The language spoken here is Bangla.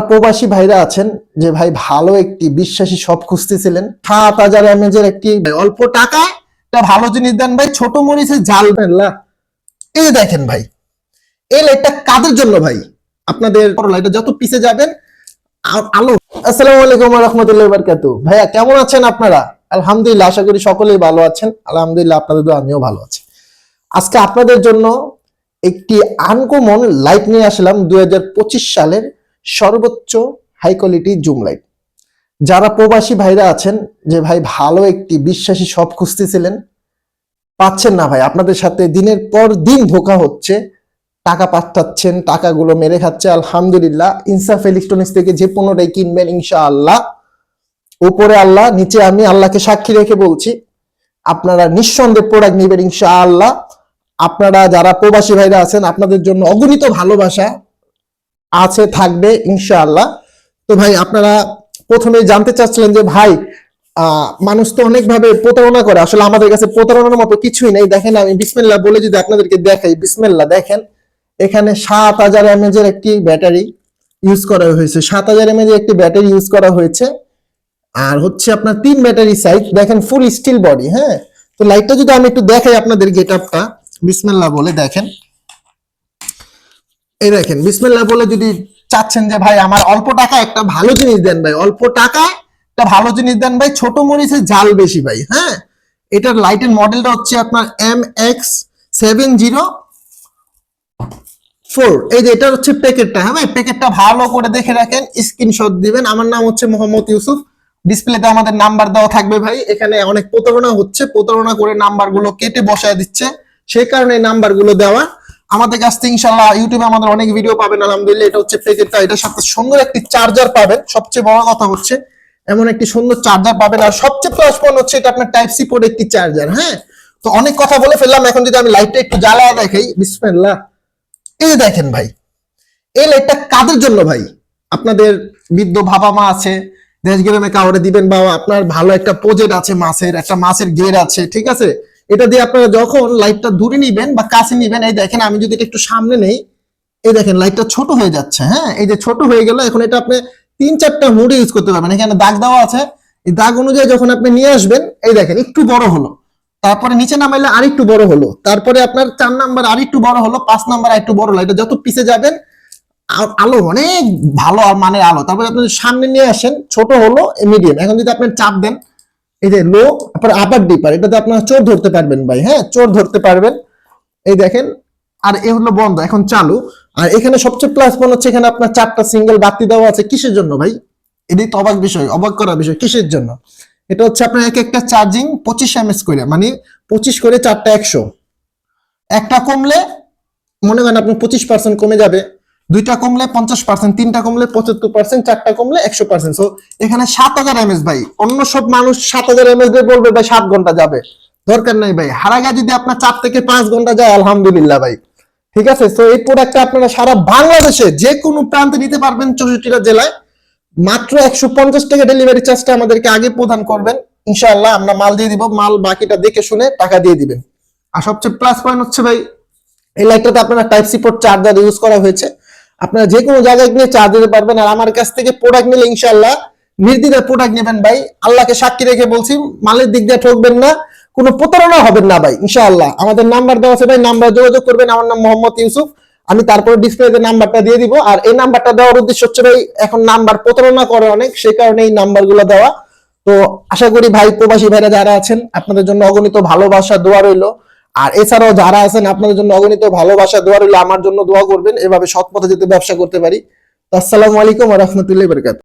প্রবাসী ভাইরা আছেন যে ভাই ভালো একটি বিশ্বাসী শপ খুঁজতেছিলেন ৭,০০০ এমএজের একটি অল্প টাকায় একটা ভালো জিনিস দেন ভাই, ছোট মরিচের ঝাল মেলা। এই যে দেখেন ভাই, এই লাইটটা কাদের জন্য ভাই? আপনাদের লাইটটা যত পিছে যাবেন আলো। আসসালামু আলাইকুম ওয়া রাহমাতুল্লাহি ওয়া বারাকাতুহু। ভাইয়া কেমন আছেন আপনারা? আলহামদুলিল্লাহ, আশা করি সকলেই ভালো আছেন। আলহামদুলিল্লাহ, আপনাদের দোয়া আমিও ভালো আছি। আজকে আপনাদের জন্য একটি আনকমন লাইট নিয়ে আসলাম 2025 সালের সর্বোচ্চ হাই কোয়ালিটি জুম লাইট। যারা প্রবাসী ভাইরা আছেন যে ভাই ভালো একটি বিশ্বাসী শপ খুঁজতেছিলেন, পাচ্ছেন না ভাই, আপনাদের সাথে দিনের পর দিন ধোঁকা হচ্ছে, টাকা পাঠাচ্ছেন, টাকাগুলো মেরে খাচ্ছে। আলহামদুলিল্লাহ, ইনসাফ ইলেকট্রনিক্স থেকে যে পণ্যটাই কিনবেন ইনশাআল্লাহ, উপরে আল্লাহ নিচে আমি, আল্লাহকে সাক্ষী রেখে বলছি, আপনারা নিঃসন্দেহে প্রোডাক্ট নেবেন ইনশাআল্লাহ। আপনারা যারা প্রবাসী ভাইরা আছেন, আপনাদের জন্য অগণিত ভালোবাসা আছে, থাকবে ইনশাআল্লাহ। তো ভাই, আপনারা প্রথমে জানতে চাচ্ছিলেন যে ভাই মানুষ তো অনেক ভাবে প্রতারণা করে, আসলে আমাদের কাছে প্রতারণার মতো কিছুই নেই। দেখেন, আমি বিসমিল্লাহ বলে যদি আপনাদেরকে দেখাই, বিসমিল্লাহ দেখেন, এখানে ৭,০০০ এমএজের একটি ব্যাটারি ইউজ করা হয়েছে। ৭,০০০ এমএজের একটি ব্যাটারি ইউজ করা হয়েছে, আর হচ্ছে আপনার 3 ব্যাটারি সাইজ, দেখেন ফুল স্টিল বডি। হ্যাঁ, তো লাইটটা যদি আমি একটু দেখাই আপনাদের, গেটআপটা বিসমিল্লাহ বলে দেখেন। এই দেখেন, বিসমিল্লাহ বলে যদি চাচ্ছেন যে ভাই আমার অল্প টাকায় একটা ভালো জিনিস দেন ভাই, অল্প টাকায় একটা ভালো জিনিস দেন ভাই, ছোট মরিচের ঝাল বেশি ভাই। হ্যাঁ, এটার লাইটের মডেলটা হচ্ছে আপনার MX704। এই যে এটা হচ্ছে প্যাকেটটা। হ্যাঁ ভাই, প্যাকেটটা ভালো করে দেখে রাখেন, স্ক্রিনশট দিবেন। আমার নাম হচ্ছে মোহাম্মদ ইউসুফ। ডিসপ্লেতে আমাদের নাম্বার দেওয়া থাকবে ভাই। এখানে অনেক প্রতারণা হচ্ছে, প্রতারণা করে নাম্বারগুলো কেটে বসায় দিচ্ছে, সেই কারণে এই নাম্বারগুলো দেওয়া। আমাদের কাছ থেকে ইনশাআল্লাহ ইউটিউবে আমাদের অনেক ভিডিও পাবেন আলহামদুলিল্লাহ। এটা হচ্ছে প্যাকেটটা, এটার সাথে সুন্দর একটি চার্জার পাবেন। সবচেয়ে বড় কথা হচ্ছে এমন একটি সুন্দর চার্জার পাবেন, আর সবচেয়ে প্লাস পয়েন্ট হচ্ছে এটা আপনার টাইপ সি পোর্ট একটি চার্জার। হ্যাঁ, তো অনেক কথা বলে ফেললাম, এখন যদি আমি লাইটটা একটু জ্বালায় দেখাই, বিসমিল্লাহ। এই যে দেখেন ভাই, এই লাইটটা কাদের জন্য ভাই? আপনাদের বৃদ্ধ বাবা মা আছে, দেশ গ্রামে কাউরে দিবেন, বা আপনার ভালো একটা প্রজেক্ট আছে, মাছের গের আছে, ঠিক আছে, এটা দিয়ে আপনারা যখন লাইটটা দূরে নিবেন বা কাছে নিবেন, এই দেখেন আমি যদি এটা একটু সামনে নেই, এই দেখেন লাইটটা ছোট হয়ে যাচ্ছে। হ্যাঁ, এই যে ছোট হয়ে গেল, এখন এটা আপনি 3-4টা মোডে ইউজ করতে পারবেন। এখানে দাগ দেওয়া আছে, এই দাগ অনুযায়ী যখন আপনি নিয়ে আসবেন, এই দেখেন একটু বড় হলো, তারপরে নিচে নামাইলে আরেকটু বড় হলো, তারপরে আপনার 4 নাম্বার আরেকটু বড় হলো, 5 নাম্বার আরেকটু বড় হলো। এটা যত পিছে যাবেন আলো অনেক ভালো মানে আলো। তারপরে আপনি সামনে নিয়ে আসেন, ছোট হলো, মিডিয়াম। এখন যদি আপনি চাপ দেন, এই যে লো, তারপর আপার ডিপার, এটাতে আপনার চোর ধরতে পারবেন ভাই। হ্যাঁ, চোর ধরতে পারবেন। এই দেখেন, আর এ হলো বন্ধ, এখন চালু। আর এখানে সবচেয়ে প্লাস পয়েন্ট হচ্ছে এখানে আপনার 4টা সিঙ্গেল বাতি দেওয়া আছে। কিসের জন্য ভাই? এটাই তো অবাক বিষয়, অবাক করার বিষয়। কিসের জন্য? এটা হচ্ছে আপনার এক একটা চার্জিং 25 এমএস করে, মানে 25 করে 4টা 100। একটা কমলে মনে করেন আপনার 25% কমে যাবে, 2টা কমলে 50%, 3টা কমলে 75%, 4টা কমলে 100%। সো এখানে 7,000 এমএস ভাই। অন্য সব মানুষ 7,000 এমএস দিয়ে বলবে ভাই 7 ঘন্টা যাবে, দরকার নাই ভাই। হারাগা যদি আপনার 4 থেকে 5 ঘন্টা যায়, আলহামদুলিল্লাহ ভাই, ঠিক আছে। তো এই প্রোডাক্টটা আপনারা সারা বাংলাদেশে যে কোনো প্রান্তে নিতে পারবেন, 64টা জেলায়। মাত্র 150 টাকা ডেলিভারি চার্জটা আমাদেরকে আগে প্রদান করবেন ইনশাআল্লাহ, আমরা মাল দিয়ে দিব, মাল বাকিটা দেখে শুনে টাকা দিয়ে দিবেন। আর সবচেয়ে প্লাস পয়েন্ট হচ্ছে ভাই, এই লাইটটাতে আপনারা type C port charger use করা হয়েছে, আপনারা যে কোনো জায়গায় গিয়ে চার্জ দিতে পারবেন। আর আমার কাছ থেকে প্রোডাক্ট নিলে ইনশাআল্লাহ নির্দ্বিধায় প্রোডাক্ট নেবেন ভাই। আল্লাহকে সাক্ষী রেখে বলছি, মালের দিক দিয়ে ঠকবেন না, কোনো প্রতারণা হবেন না ভাই ইনশাআল্লাহ। আমাদের নাম্বার দেওয়া আছে ভাই, নাম্বার যোগাযোগ করবেন। আমার নাম মোহাম্মদ ইউসুফ। আমি তারপরে ডিসপ্লেতে নাম্বারটা দিয়ে দিব। আর এই নাম্বারটা দেওয়ার উদ্দেশ্য হচ্ছে ভাই, এখন নাম্বার প্রতারণা করে অনেক, সেই কারণে এই নাম্বারগুলো দেওয়া। তো আশা করি ভাই, প্রবাসী ভাইরা যারা আছেন, আপনাদের জন্য অগণিত ভালোবাসা দোয়া রইলো। আর এছাড়াও যারা আছেন, আপনাদের জন্য অগণিত ভালোবাসা দোয়া রইলো, আমার জন্য দোয়া করবেন, এভাবে সৎ পথে যেতে ব্যবসা করতে পারি। আসসালামু আলাইকুম ওয়া রাহমাতুল্লাহি ওয়া বারাকাতুহু।